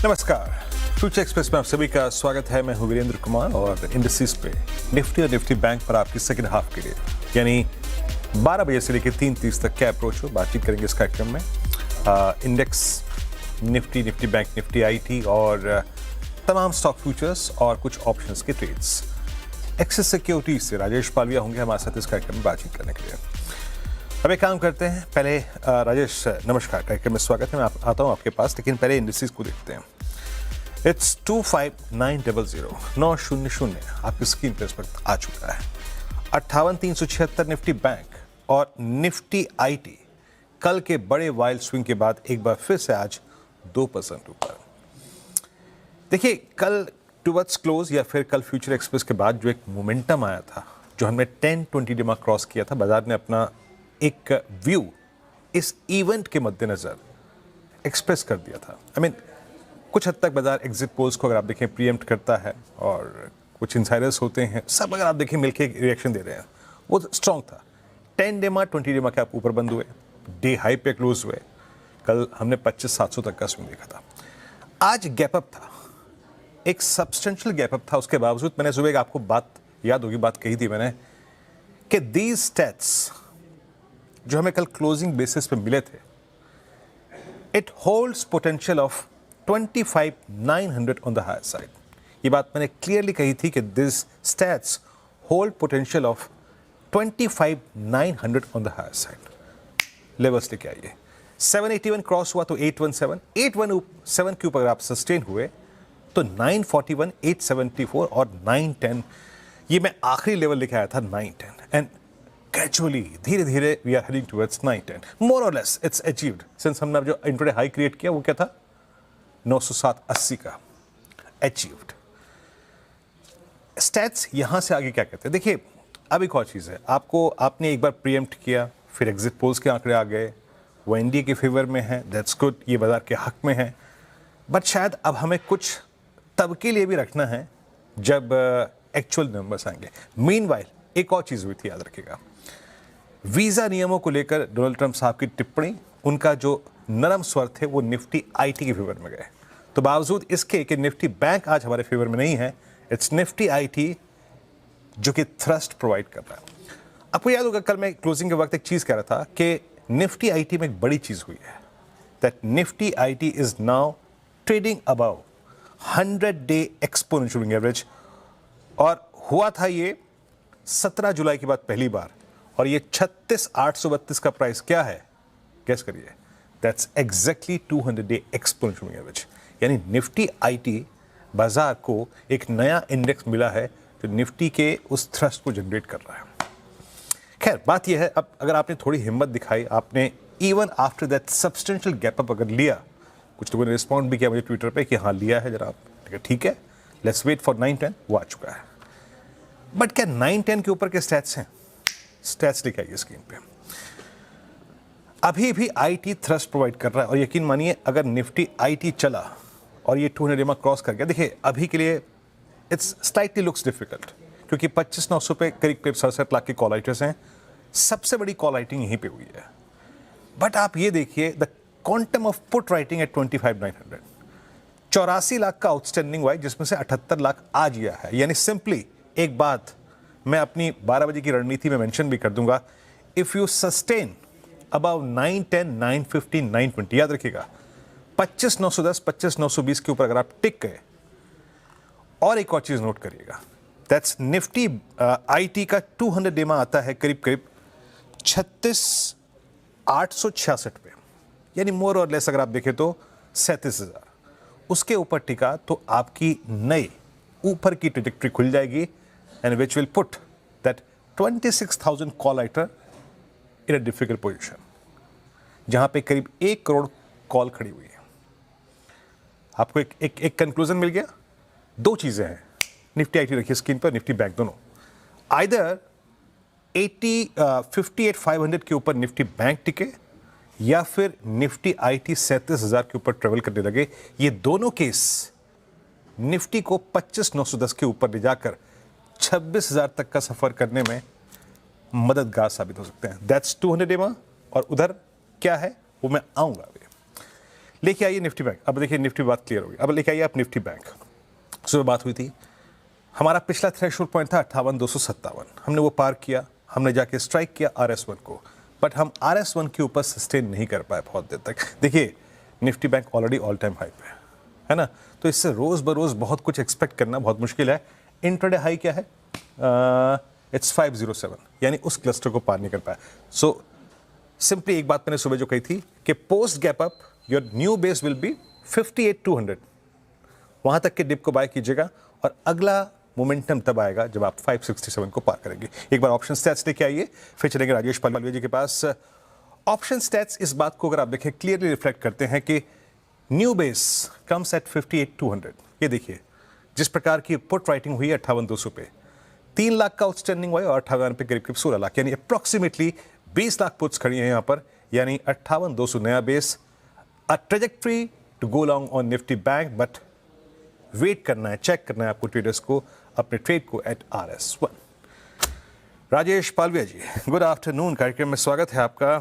नमस्कार, future express में आप सभी का स्वागत है। मैं हूं वीरेंद्र कुमार और इंडस्ट्रीज पे निफ्टी और निफ्टी बैंक पर आपकी सेकंड हाफ के लिए यानी 12 बजे से लेकर 3:30 तक क्या अप्रोच हो बातचीत करेंगे इस कार्यक्रम में। Index, Nifty, Nifty bank, Nifty IT और तमाम स्टॉक फ्यूचर्स और कुछ ऑप्शंस के ट्रेड्स। एक्सिस सिक्योरिटीज से राजेश पालविया होंगे हमारे साथ इस कार्यक्रम में बातचीत करने के लिए। अब एक काम करते हैं, पहले राजेश नमस्कार, कार्यक्रम में स्वागत है। मैं आता हूं आपके पास, लेकिन पहले इंडस्ट्रीज को देखते हैं। इट्स 25900 900 आपकी स्क्रीन पर इस वक्त आ चुका है। 58,376 निफ्टी बैंक और निफ्टी आईटी कल के बड़े वाइल्ड स्विंग के बाद एक बार फिर से आज 2% ऊपर। देखिए, कल टुवर्ड्स क्लोज या फिर कल फ्यूचर एक्सप्रेस के बाद जो एक मोमेंटम आया था, जो हमने 10-20 डिमा क्रॉस किया था, बाजार ने अपना एक व्यू इस इवेंट के मद्देनजर एक्सप्रेस कर दिया था। कुछ हद तक बाजार एग्जिट पोल्स को अगर आप देखें प्रीएम्प्ट करता है और कुछ इंसाइडर्स होते हैं, सब अगर आप देखें मिलके रिएक्शन दे रहे हैं, वो स्ट्रॉन्ग था। 10 डिमा 20 डिमा के आप ऊपर बंद हुए, डे हाई पे क्लोज हुए। कल हमने 25,700 तक का स्विंग देखा था। आज गैप अप था, एक सब्सटेंशियल गैप अप था। उसके बावजूद मैंने सुबह आपको बात याद होगी, बात कही थी मैंने कि दीज स्टैट्स जो हमें कल क्लोजिंग बेसिस पे मिले थे, it holds potential of 25,900 on the higher side. ये बात मैंने क्लियरली कही थी कि this stats hold potential of 25,900 on the higher side. Levels लेके आइए। 781 क्रॉस हुआ तो 817, 817 के ऊपर अगर आप सस्टेन हुए तो 941, 874 और 910, ये मैं आखिरी लेवल लेके आया था 910, एंड gradually धीरे धीरे we are heading towards 910, more or less it's achieved since हमने जो इंट्राडे हाई क्रिएट किया वो क्या था 907.80 का achieved। स्टैट्स यहां से आगे क्या कहते हैं, देखिए अब एक और चीज है, आपने एक बार प्रीएम्प्ट किया, फिर एग्जिट पोल्स के आंकड़े आ गए, वो एनडीए के फेवर में है, दैट्स गुड, ये बाजार के हक में है। बट शायद अब हमें कुछ तब के लिए भी रखना है जब एक्चुअल नंबर्स आएंगे। मीनवाइल एक और चीज हुई थी, याद रखिएगा, वीजा नियमों को लेकर डोनाल्ड ट्रंप साहब की टिप्पणी, उनका जो नरम स्वर थे वो निफ्टी आईटी के फेवर में गए। तो बावजूद इसके कि निफ्टी बैंक आज हमारे फेवर में नहीं है, इट्स निफ्टी आईटी जो कि थ्रस्ट प्रोवाइड कर रहा है। आपको याद होगा कल मैं क्लोजिंग के वक्त एक चीज कह रहा था कि निफ्टी आईटी में एक बड़ी चीज हुई है, that Nifty IT is now trading above 100-day exponential average. और हुआ था ये 17 जुलाई के बाद पहली बार, और ये 36,832 का प्राइस क्या है, गेस करिए, that's exactly 200-day exponential average. यानी निफ्टी आईटी बाजार को एक नया इंडेक्स मिला है जो निफ्टी के उस थ्रस्ट को जनरेट कर रहा है। खैर, बात यह है, अब अगर आपने थोड़ी हिम्मत दिखाई, आपने even after that substantial gap up अगर लिया, कुछ लोगों ने रिस्पॉन्ड भी किया मुझे ट्विटर पे कि हाँ लिया है जरा, ठीक है, लेट्स वेट फॉर 910, वो आ चुका है। बट क्या 910 के ऊपर के स्टैट्स हैं? स्टैट्स लेके आइए स्क्रीन पे। अभी भी आईटी थ्रस्ट प्रोवाइड कर रहा है, और यकीन मानिए अगर निफ्टी आईटी चला और ये 200 डिमा क्रॉस कर गया, देखिए अभी के लिए इट्स स्लाइटली लुक्स डिफिकल्ट, क्योंकि 25,900 पे करीब 67 लाख के कॉल राइटर्स हैं। सबसे बड़ी कॉल राइटिंग यहीं पे हुई है। बट आप ये देखिए, the quantum of put writing at 25,900, 84 lakh का आउटस्टैंडिंग हुआ है, जिसमें से 78 लाख आज गया है। यानी सिंपली एक बात मैं अपनी 12 बजे की रणनीति में मेंशन भी कर दूंगा, इफ यू सस्टेन अबाउ 910, 950, 920, याद रखिएगा 25,910, 25,920 के ऊपर अगर आप टिक गए, और एक और चीज नोट करिएगा, दैट्स निफ्टी आईटी का 200 डिमा आता है करीब करीब 36,866 पे, यानी मोर और लेस अगर आप देखें तो 37,000। उसके ऊपर टिका तो आपकी नई ऊपर की ट्रैजेक्टरी खुल जाएगी, and which will put that 26,000 call writer in a difficult position, जहां पे करीब 1 करोड़ कॉल खड़ी हुई है। आपको एक कंक्लूजन मिल गया। दो चीजें हैं, निफ्टी आईटी रखिए स्क्रीन पर, निफ्टी बैंक दोनों, आइदर 58,500 के ऊपर निफ्टी बैंक टिके या फिर निफ्टी आईटी 37,000 के ऊपर ट्रेवल करने लगे। ये दोनों केस निफ्टी को 25,910 के ऊपर ले जाकर 26,000 तक का सफर करने में मददगार साबित हो सकते हैं। दैट्स 200 डिमा, और उधर क्या है वो मैं आऊंगा अभी। लेके आइए निफ्टी बैंक। अब देखिए निफ्टी बात क्लियर होगी। अब लेके आइए आप निफ्टी बैंक। सुबह बात हुई थी, हमारा पिछला थ्रेशोल्ड पॉइंट था 58,257, हमने वो पार किया, हमने जाके स्ट्राइक किया RS1 को, बट हम RS1 के ऊपर सस्टेन नहीं कर पाए बहुत देर तक। देखिए Nifty bank already all time high पे है ना, तो इससे रोज बरोज बहुत कुछ एक्सपेक्ट करना बहुत मुश्किल है। इंट्राडे हाई क्या है? इट्स 507, यानी उस क्लस्टर को पार नहीं कर पाया। सो सिंपली एक बात मैंने सुबह जो कही थी कि post gap up your new base will be 58,200, वहां तक के डिप को बाय कीजिएगा और अगला मोमेंटम तब आएगा जब आप 567 को पार करेंगे। एक बार ऑप्शन स्टैट्स लेके आइए, फिर चलेंगे राजेश पालवे जी के पास। ऑप्शन स्टैट्स इस बात को अगर आप देखें क्लियरली रिफ्लेक्ट करते हैं कि न्यू बेस कम्स एट 58,200। ये देखिए जिस प्रकार की पुट राइटिंग हुई है 58,200 पे, 3 लाख का आउटस्टैंडिंग हुआ है और 58 पे करीब करीब 16 लाख, यानी अप्रोक्सीमेटली 20 लाख पुट्स खड़ी हैं यहां पर, यानी 58,200 नया बेस। A trajectory to go long on Nifty bank, but wait करना है, चेक करना है आपको ट्रेडर्स को अपने ट्रेड को एट RS1। राजेश पालविया जी, गुड आफ्टरनून, कार्यक्रम में स्वागत है आपका।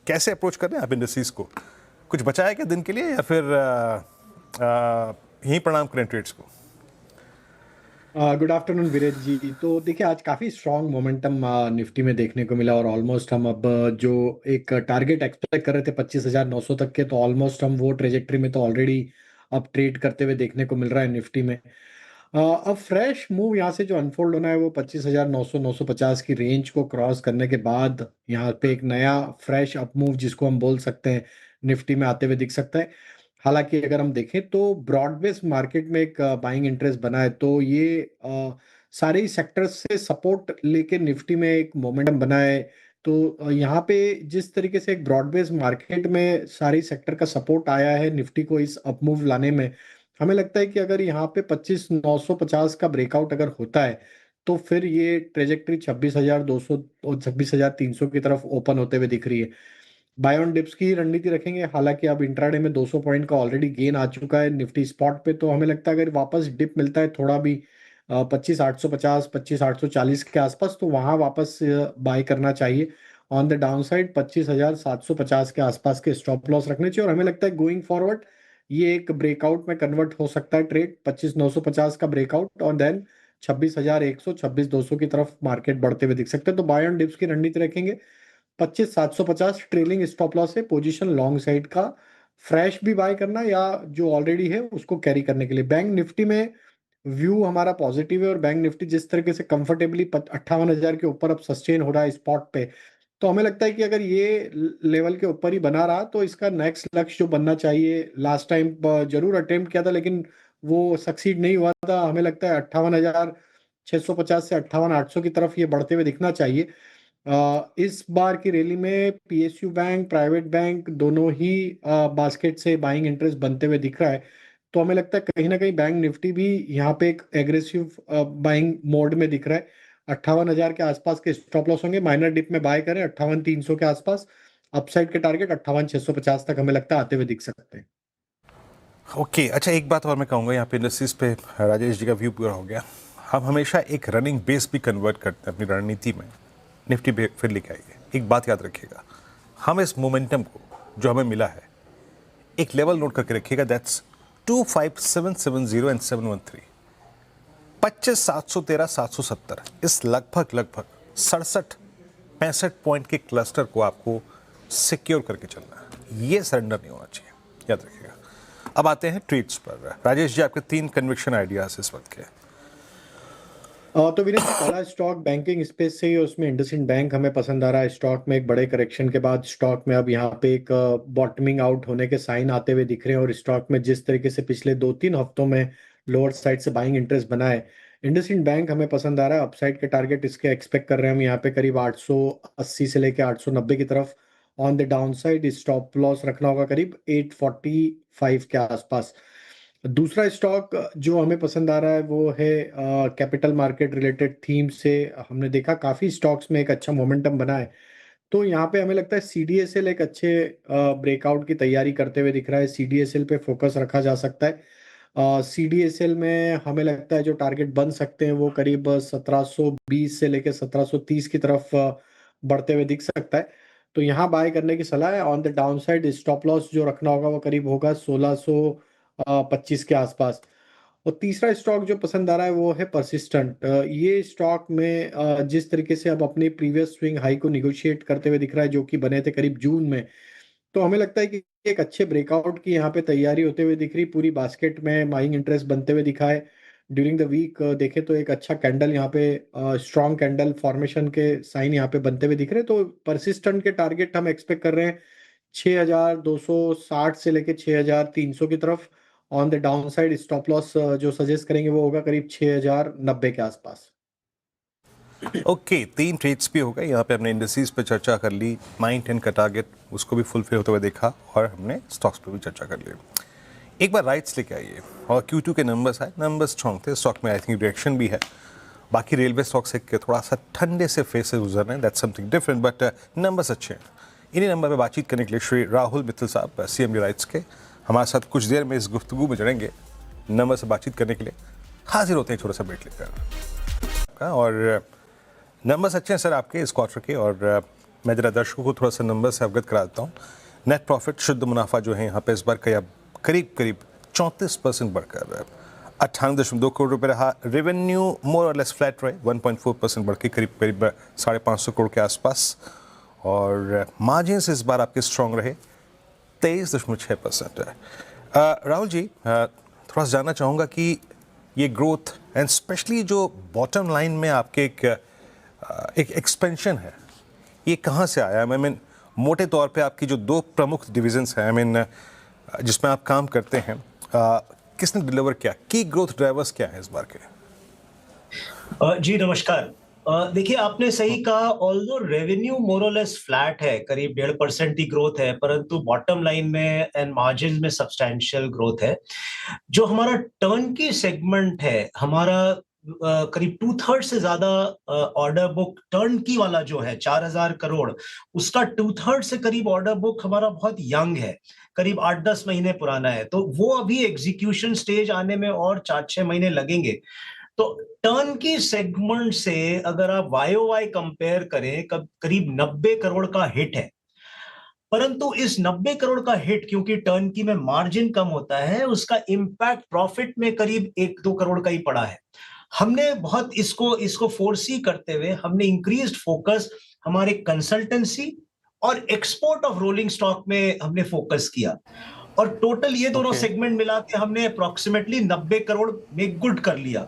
कैसे अप्रोच कर रहे हैं आप इंडस्ट्रीज को? कुछ बचा है क्या दिन के लिए, या फिर यहीं प्रणाम करें ट्रेड्स को? गुड आफ्टरनून वीरेश जी। तो देखिए आज काफ़ी स्ट्रॉन्ग मोमेंटम निफ्टी में देखने को मिला और ऑलमोस्ट हम अब जो एक टारगेट एक्सपेक्ट कर रहे थे 25,900 तक के, तो ऑलमोस्ट हम वो ट्रेजेक्ट्री में तो ऑलरेडी अब ट्रेड करते हुए देखने को मिल रहा है निफ्टी में। अब फ्रेश मूव यहाँ से जो अनफोल्ड होना है वो 25,900 950 की रेंज को क्रॉस करने के बाद यहाँ पे एक नया फ्रेश अप मूव जिसको हम बोल सकते हैं निफ्टी में आते हुए दिख सकता है। हालांकि अगर हम देखें तो ब्रॉड बेस्ड मार्केट में एक बाइंग इंटरेस्ट बना है, तो ये सारे ही सेक्टर्स से सपोर्ट लेके निफ्टी में एक मोमेंटम बना है। तो यहाँ पे जिस तरीके से एक ब्रॉड बेस्ड मार्केट में सारी सेक्टर का सपोर्ट आया है निफ्टी को इस अप मूव लाने में, हमें लगता है कि अगर यहाँ पे 25,950 का ब्रेकआउट अगर होता है तो फिर ये ट्रेजेक्ट्री 26,200 और 26,300 की तरफ ओपन होते हुए दिख रही है। बाय ऑन डिप्स की रणनीति रखेंगे, हालांकि अब इंट्राडे में 200 पॉइंट का ऑलरेडी गेन आ चुका है निफ्टी स्पॉट पे, तो हमें लगता है अगर वापस डिप मिलता है थोड़ा भी 25,850 25,840 के आसपास, तो वहां वापस बाय करना चाहिए। ऑन द डाउन साइड 25,750 के आसपास के स्टॉप लॉस रखने चाहिए, और हमें लगता है गोइंग फॉरवर्ड ये एक ब्रेकआउट में कन्वर्ट हो सकता है ट्रेड, 25,950 का ब्रेकआउट और देन 26,100 26,200 की तरफ मार्केट बढ़ते हुए दिख सकते हैं। तो बाय ऑन डिप्स की रणनीति रखेंगे, 25,750 ट्रेलिंग स्टॉप लॉस है, पोजीशन लॉन्ग साइड का फ्रेश भी बाय करना या जो ऑलरेडी है उसको कैरी करने के लिए। बैंक निफ्टी में व्यू हमारा पॉजिटिव है और बैंक निफ्टी जिस तरीके से कंफर्टेबली 58,000 के ऊपर अब सस्टेन हो रहा है स्पॉट पे, तो हमें लगता है कि अगर ये लेवल के ऊपर ही बना रहा तो इसका नेक्स्ट लक्ष्य जो बनना चाहिए, लास्ट टाइम जरूर अटेम्प्ट किया था लेकिन वो सक्सीड नहीं हुआ था, हमें लगता है 58,650 से 58,800 की तरफ ये बढ़ते हुए दिखना चाहिए। इस बार की रैली में PSU बैंक, प्राइवेट बैंक दोनों ही बास्केट से बाइंग इंटरेस्ट बनते हुए दिख रहा है, तो हमें लगता है कहीं ना कहीं बैंक निफ्टी भी यहाँ पे एक एग्रेसिव बाइंग मोड में दिख रहा है। 58,000 के आसपास के स्टॉप लॉस होंगे, माइनर डिप में बाय करें 58,300 के आसपास, अपसाइड के टारगेट 58,650 तक हमें लगता है आते हुए दिख सकते हैं। ओके अच्छा, एक बात और मैं कहूँगा यहाँ पे इंडस्ट्रीज पे राजेश जी का व्यू पूरा हो गया। हम हमेशा एक रनिंग बेस भी कन्वर्ट करते हैं अपनी रणनीति में। निफ्टी पे फिर लेके आइए, एक बात याद रखिएगा, हम इस मोमेंटम को जो हमें मिला है एक लेवल नोट करके रखिएगा, दैट्स 25,770 एंड 713, 25,713 770, इस लगभग 67-65 पॉइंट के क्लस्टर को आपको सिक्योर करके चलना है, ये सरेंडर नहीं होना चाहिए, याद रखिएगा। अब आते हैं ट्रेड्स पर। राजेश जी, आपके 3 कन्विक्शन आइडियाज इस वक्त के। तो विनेश जी, पहला स्टॉक बैंकिंग स्पेस से ही, उसमें इंडसइंड बैंक हमें पसंद आ रहा है। स्टॉक में एक बड़े करेक्शन के बाद स्टॉक में अब यहाँ पे एक बॉटमिंग आउट होने के साइन आते हुए दिख रहे हैं, और स्टॉक में जिस तरीके से पिछले 2-3 हफ्तों में लोअर साइड से बाइंग इंटरेस्ट बना है, इंडसइंड बैंक हमें पसंद आ रहा है। अपसाइड के टारगेट इसके एक्सपेक्ट कर रहे हैं हम यहाँ पे करीब 880 से लेकर 890 की तरफ। On the down side stop loss रखना होगा करीब 845 के आसपास। दूसरा स्टॉक जो हमें पसंद आ रहा है वो है कैपिटल मार्केट रिलेटेड थीम से। हमने देखा काफी स्टॉक्स में एक अच्छा मोमेंटम बना है, तो यहाँ पे हमें लगता है CDSL एक अच्छे ब्रेकआउट की तैयारी करते हुए दिख रहा है। CDSL पे फोकस रखा जा सकता है। CDSL में हमें लगता है जो टारगेट बन सकते हैं वो करीब 1720 से लेकर 1730 की तरफ बढ़ते हुए दिख सकता है। तो यहाँ बाय करने की सलाह है। On the down side stop loss जो रखना होगा वो करीब होगा 1625 के आसपास। और तीसरा स्टॉक जो पसंद आ रहा है वो है परसिस्टेंट। ये स्टॉक में जिस तरीके से अब अपनी प्रीवियस स्विंग हाई को निगोशिएट करते हुए दिख रहा है, जो कि बने थे करीब जून में, तो हमें लगता है कि एक अच्छे ब्रेकआउट की यहाँ पे तैयारी होते हुए दिख रही। पूरी बास्केट में बाइंग इंटरेस्ट बनते हुए दिखा है। ड्यूरिंग द वीक देखें तो एक अच्छा कैंडल यहाँ पे, स्ट्रॉन्ग कैंडल फॉर्मेशन के साइन यहाँ पे बनते हुए दिख रहे हैं। तो परसिस्टेंट के टारगेट हम एक्सपेक्ट कर रहे हैं 6260 से लेके 6300 की तरफ। On the down side stop loss जो सजेस्ट करेंगे वो होगा करीब 6090 के आसपास। ओके, 3 ट्रेड्स भी हो गए यहाँ पे। हमने इंडस्ट्रीज पे चर्चा कर ली, 9-10 का टारगेट उसको भी फुलफिल होते हुए देखा, और हमने स्टॉक्स पे भी चर्चा कर ली। एक बार राइट्स लेके आइए, और Q2 के नंबर्स आए, नंबर्स स्ट्रॉन्ग थे, स्टॉक में आई थिंक डायरेक्शन भी है। बाकी रेलवे स्टॉक से थोड़ा सा ठंडे से फेस से गुजर रहे हैं, that's something different, but numbers अच्छे हैं। इन्हीं नंबर पे बातचीत करने के लिए श्री राहुल मित्तल साहब, CMD राइट्स के, हमारे साथ कुछ देर में इस गुफ्तगू में जुड़ेंगे। नंबर से बातचीत करने के लिए हाजिर होते हैं छोटा सा ब्रेक लेकर। और नंबर्स अच्छे हैं सर आपके इस क्वार्टर के, और मैं जरा दर्शकों को थोड़ा सा नंबर से अवगत करा देता हूँ। नेट प्रॉफिट, शुद्ध मुनाफा जो है यहाँ पे इस बार का करीब करीब 34% बढ़कर 98.2 करोड़ रुपए रहा। रेवेन्यू मोर और लेस फ्लैट रहे, 1.4% बढ़ के करीब करीब 550 करोड़ के आसपास। और मार्जिन्स इस बार आपके स्ट्रॉन्ग रहे, 23.6%। राहुल जी, थोड़ा सा जानना चाहूँगा कि ये ग्रोथ एंड स्पेशली जो बॉटम लाइन में आपके एक एक्सपेंशन है, ये कहाँ से आया? आई मीन मोटे तौर पे आपकी जो 2 प्रमुख डिविजन्स हैं, आई मीन जिसमें आप काम करते हैं, किसने डिलीवर किया? की ग्रोथ ड्राइवर्स क्या हैं इस बार के? जी नमस्कार। देखिए, आपने सही कहा। ऑल्दो रेवेन्यू मोर और लेस फ्लैट है, करीब 1.5% की ग्रोथ है, परंतु बॉटम लाइन में एंड मार्जिन में सब्सटैंशियल ग्रोथ है। जो हमारा टर्न की सेगमेंट है, हमारा करीब 2/3 से ज्यादा ऑर्डर बुक टर्न की वाला जो है 4000 करोड़, उसका 2/3 से करीब ऑर्डर बुक हमारा बहुत यंग है, करीब 8-10 महीने पुराना है। तो वो अभी एग्जीक्यूशन स्टेज आने में और 4-6 महीने लगेंगे। तो टर्न की सेगमेंट से अगर आप YOY कंपेयर करें, करीब 90 करोड़ का हिट है। परंतु इस 90 करोड़ का हिट, क्योंकि टर्न की में मार्जिन कम होता है, उसका इंपैक्ट प्रॉफिट में करीब 1-2 करोड़ का ही पड़ा है। हमने बहुत इसको फोर्सी करते हुए हमने इंक्रीज्ड फोकस हमारे कंसल्टेंसी और एक्सपोर्ट ऑफ रोलिंग स्टॉक में हमने फोकस किया, और टोटल ये दोनों सेगमेंट मिला के हमने अप्रोक्सीमेटली 90 करोड़ में गुड कर लिया।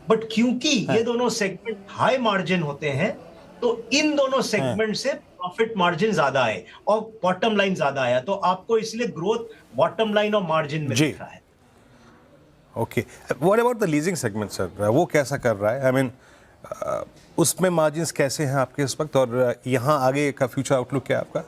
बट क्योंकि ये दोनों सेगमेंट हाई मार्जिन होते हैं, तो इन दोनों सेगमेंट से प्रॉफिट मार्जिन ज्यादा आए और बॉटम लाइन ज्यादा आया, तो आपको इसलिए ग्रोथ बॉटम लाइन और मार्जिन में दिख रहा है। Okay, what about the leasing segment sir, वो कैसा कर रहा है? आई मीन उसमें मार्जिन्स कैसे हैं आपके इस वक्त, और यहाँ आगे का फ्यूचर आउटलुक क्या है आपका?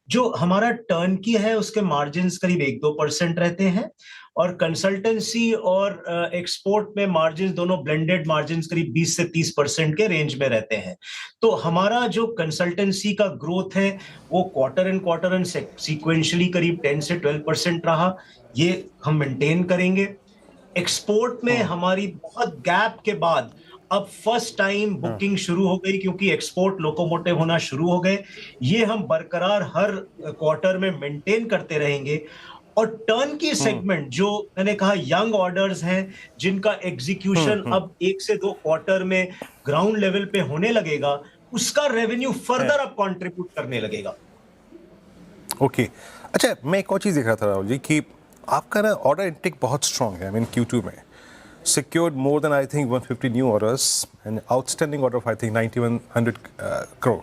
जो हमारा टर्न की है उसके मार्जिन्स करीब 1-2% रहते हैं, और कंसल्टेंसी और एक्सपोर्ट में मार्जिन्स दोनों ब्लेंडेड मार्जिन्स करीब 20 से 30% के रेंज में रहते हैं। तो हमारा जो कंसल्टेंसी का ग्रोथ है वो क्वार्टर एंड सीक्वेंशियली करीब 10 से 12% रहा, ये हम मेंटेन करेंगे। एक्सपोर्ट में हमारी बहुत गैप के बाद अब फर्स्ट टाइम बुकिंग शुरू हो गई, क्योंकि एक्सपोर्ट लोकोमोटिव होना शुरू हो गए। ये हम बरकरार हर क्वार्टर में मेंटेन करते रहेंगे। और टर्न की सेगमेंट, जो मैंने कहा यंग ऑर्डर्स हैं, जिनका एग्जीक्यूशन अब 1 से 2 क्वार्टर में ग्राउंड लेवल पे होने लगेगा, उसका रेवेन्यू फर्दर अब कंट्रीब्यूट करने लगेगा। ओके, अच्छा, मैं एक और चीज़ देख रहा था राहुल जी कि आपका ना ऑर्डर इंटेक बहुत स्ट्रॉन्ग है। आई मीन Q2 में secured more than I think 150 new orders and outstanding order of I think 9100 crore.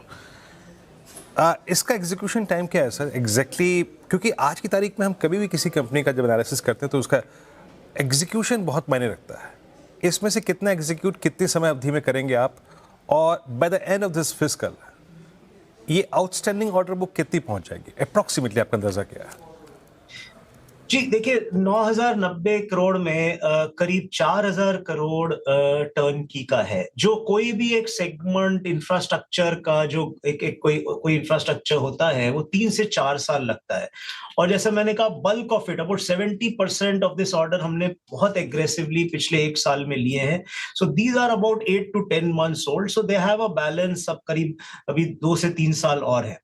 इसका एग्जीक्यूशन टाइम क्या है सर एग्जैक्टली? क्योंकि आज की तारीख में हम कभी भी किसी कंपनी का जब एनालिसिस करते हैं तो उसका एग्जीक्यूशन बहुत मायने रखता है। इसमें से कितना एग्जीक्यूट कितने समय अवधि में करेंगे आप, और by the end of this fiscal ये आउटस्टैंडिंग ऑर्डर बुक कितनी पहुंच जाएगी अप्रॉक्सीमेटली, आपका अंदाजा क्या है? जी देखिए, 9,090 करोड़ में करीब 4,000 करोड़ टर्नकी का है। जो कोई भी एक सेगमेंट इंफ्रास्ट्रक्चर का जो एक कोई इंफ्रास्ट्रक्चर होता है, वो 3 से 4 साल लगता है। और जैसे मैंने कहा, bulk of it, about 70% of this order हमने बहुत एग्रेसिवली पिछले 1 साल में लिए हैं। So these are about 8 to 10 months old, so they have a balance. अब करीब अभी 2 से 3 साल और है।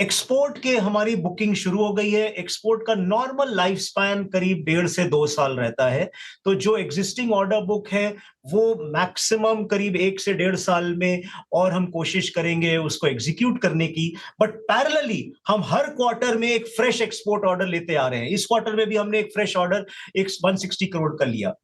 एक्सपोर्ट के हमारी बुकिंग शुरू हो गई है। एक्सपोर्ट का नॉर्मल लाइफ स्पैन करीब 1.5 से 2 साल रहता है। तो जो एग्जिस्टिंग ऑर्डर बुक है, वो मैक्सिमम करीब 1 से 1.5 साल में, और हम कोशिश करेंगे उसको एग्जीक्यूट करने की। बट पैरेलली हम हर क्वार्टर में एक फ्रेश एक्सपोर्ट ऑर्डर लेते आ रहे हैं। इस क्वार्टर में भी हमने एक फ्रेश ऑर्डर 160 करोड़ का लिया।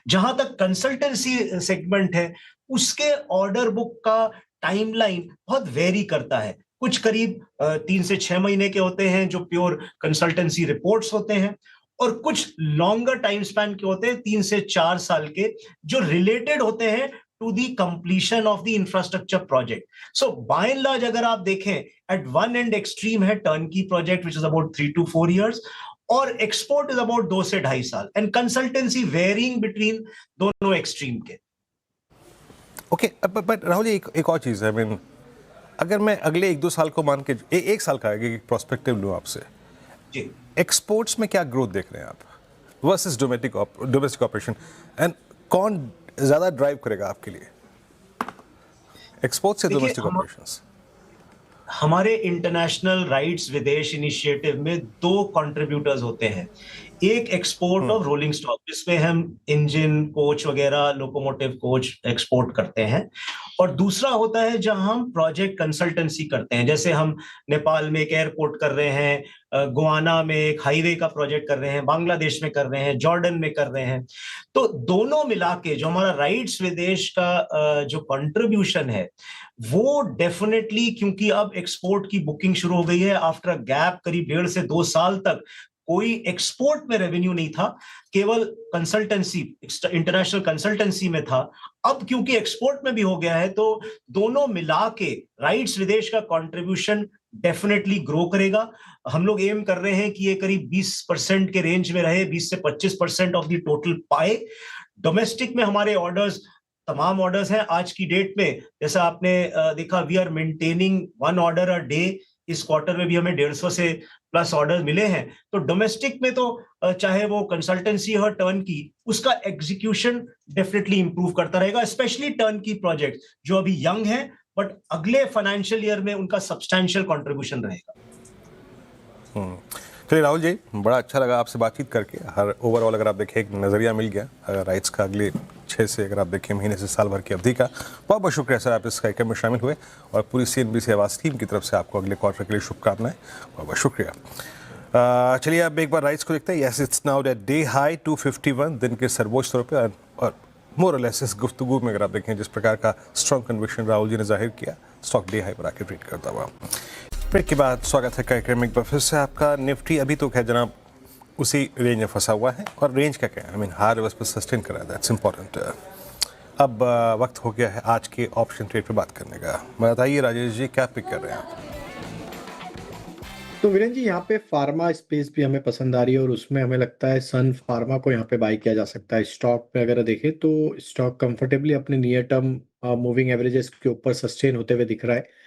जहां तक कंसल्टेंसी सेगमेंट है, उसके ऑर्डर बुक का टाइमलाइन बहुत वेरी करता है। कुछ करीब 3 से 6 महीने के होते हैं, जो प्योर कंसल्टेंसी रिपोर्ट्स होते हैं, और कुछ लॉन्गर टाइम स्पैन के होते हैं, 3 से 4 साल के, जो रिलेटेड होते हैं to the completion of the infrastructure project. So by and large अगर आप देखें, एट वन एंड एक्सट्रीम है turnkey project which is about 3 to 4 years, और एक्सपोर्ट इज अबाउट 2 से 2.5 साल, एंड कंसल्टेंसी वेरिंग बिटवीन दोनों एक्सट्रीम के। ओके, बट राहुल जी, एक और चीज़ है। I mean, अगर मैं अगले 1-2 साल को मान के 1 साल का एक प्रोस्पेक्टिव लूँ आपसे, जी, एक्सपोर्ट्स में क्या ग्रोथ देख रहे हैं आप वर्सेस डोमेस्टिक ऑपरेशन, एंड कौन ज़्यादा ड्राइव करेगा आपके लिए, एक्सपोर्ट्स या देखिए, डोमेस्टिक ऑपरेशंस? हमारे इंटरनेशनल राइट्स विदेश इनिशिएटिव में 2 कंट्रीब्यूटर्स होते हैं। एक एक्सपोर्ट ऑफ रोलिंग स्टॉक, जिसमें हम इंजन, कोच वगैरह, लोकोमोटिव कोच एक्सपोर्ट करते हैं, और दूसरा होता है जहां हम प्रोजेक्ट कंसल्टेंसी करते हैं। जैसे हम नेपाल में एक एयरपोर्ट कर रहे हैं, गुआना में एक हाईवे का प्रोजेक्ट कर रहे हैं, बांग्लादेश में कर रहे हैं, जॉर्डन में कर रहे हैं। तो दोनों मिला के जो हमारा राइट्स विदेश का जो कंट्रीब्यूशन है, वो डेफिनेटली, क्योंकि अब एक्सपोर्ट की बुकिंग शुरू हो गई है आफ्टर अ गैप करीब 1.5 से 2 साल तक कोई एक्सपोर्ट में रेवेन्यू नहीं था, केवल कंसल्टेंसी, इंटरनेशनल कंसल्टेंसी में था। अब क्योंकि एक्सपोर्ट में भी हो गया है, तो दोनों मिला के राइट्स विदेश का कंट्रीब्यूशन डेफिनेटली ग्रो करेगा। हम लोग एम कर रहे हैं कि ये करीब 20% के रेंज में रहे, 20 से 25% ऑफ द टोटल पाए। डोमेस्टिक में हमारे ऑर्डर्स, तमाम ऑर्डर्स हैं आज की डेट में। जैसा आपने देखा, we are maintaining 1 order a day. इस क्वार्टर में भी हमें 150 से प्लस ऑर्डर मिले हैं। तो डोमेस्टिक में तो चाहे वो कंसल्टेंसी हो, टर्न की, उसका एग्जीक्यूशन डेफिनेटली इंप्रूव करता रहेगा, स्पेशली टर्न की प्रोजेक्ट जो अभी यंग है, बट अगले फाइनेंशियल ईयर में उनका सब्सटैंशियल कंट्रीब्यूशन रहेगा। चलिए राहुल जी, बड़ा अच्छा लगा आपसे बातचीत करके। हर ओवरऑल अगर आप देखें, एक नज़रिया मिल गया राइट्स का अगले 6 से अगर आप देखें महीने से साल भर की अवधि का। बहुत बहुत शुक्रिया सर, आप इस कार्यक्रम में शामिल हुए, और पूरी CNBC आवाज़ टीम की तरफ से आपको अगले क्वार्टर के लिए शुभकामनाएं। बहुत बहुत शुक्रिया। चलिए अब एक बार राइट्स को देखते हैं। Yes, it's now that day high 251, दिन के सर्वोच्च तौर पर, और मोर और लेस इस गुफ्तगू में अगर आप देखें जिस प्रकार का स्ट्रॉन्ग कन्विक्शन राहुल जी ने जाहिर किया, स्टॉक डे हाई पर आके ट्रेड करता हुआ। ब्रेक के बाद स्वागत है कार्यक्रम में एक बार फिर से आपका। निफ्टी अभी तो खैर जनाब उसी रेंज में फंसा हुआ है, और रेंज क्या कहें, आई मीन हार लेवल्स पर सस्टेन करा है, दैट्स इंपॉर्टेंट। अब वक्त हो गया है आज के ऑप्शन ट्रेड पे बात करने का। बताइए राजेश जी, क्या पिक कर रहे हैं आप? तो वीरेंद्र जी, यहाँ पे फार्मा स्पेस भी हमें पसंद आ रही है, और उसमें हमें लगता है सन फार्मा को यहाँ पे बाई किया जा सकता है। स्टॉक पे अगर देखें तो स्टॉक कंफर्टेबली अपने नियर टर्म मूविंग एवरेजेस के ऊपर सस्टेन होते हुए दिख रहा है।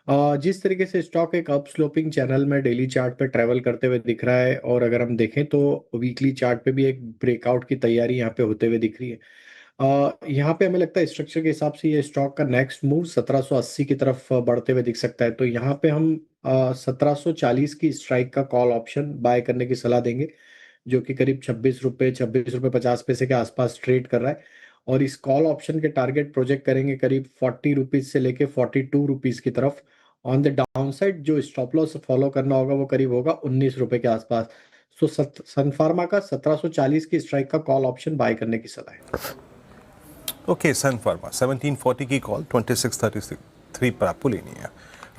जिस तरीके से स्टॉक एक अप स्लोपिंग चैनल में डेली चार्ट पे ट्रेवल करते हुए दिख रहा है, और अगर हम देखें तो वीकली चार्ट पे भी एक ब्रेकआउट की तैयारी यहाँ पे होते हुए दिख रही है। यहाँ पे हमें लगता है स्ट्रक्चर के हिसाब से ये स्टॉक का नेक्स्ट मूव 1780 की तरफ बढ़ते हुए दिख सकता है। तो यहाँ पे हम 1740 की स्ट्राइक का कॉल ऑप्शन बाय करने की सलाह देंगे, जो कि करीब 26 रुपये 50 पैसे के आसपास ट्रेड कर रहा है। और इस कॉल ऑप्शन के टारगेट प्रोजेक्ट करेंगे करीब 40 रुपीज से लेके 42 रुपीज की तरफ। ऑन द डाउन साइड जो स्टॉप लॉस फॉलो करना होगा वो करीब होगा 19 रुपए के आसपास। सो सन फार्मा का 1740 की स्ट्राइक का कॉल ऑप्शन बाय करने की सलाह है। ओके, सन फार्मा 1740 की कॉल 2633 पर आपको लेनी है।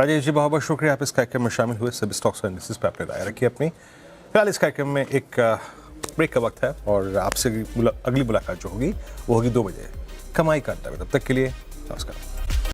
राजेश जी, बहुत बहुत शुक्रिया, आप इस कार्यक्रम में शामिल हुए। सभी स्टॉक्स और इंडेक्सेस पर आपने राय रखी अपनी। फिलहाल इस कार्यक्रम में एक ब्रेक का वक्त है, और आपसे अगली मुलाकात जो होगी वो होगी 2 बजे कमाई का अड्डा में। तब तक के लिए नमस्कार।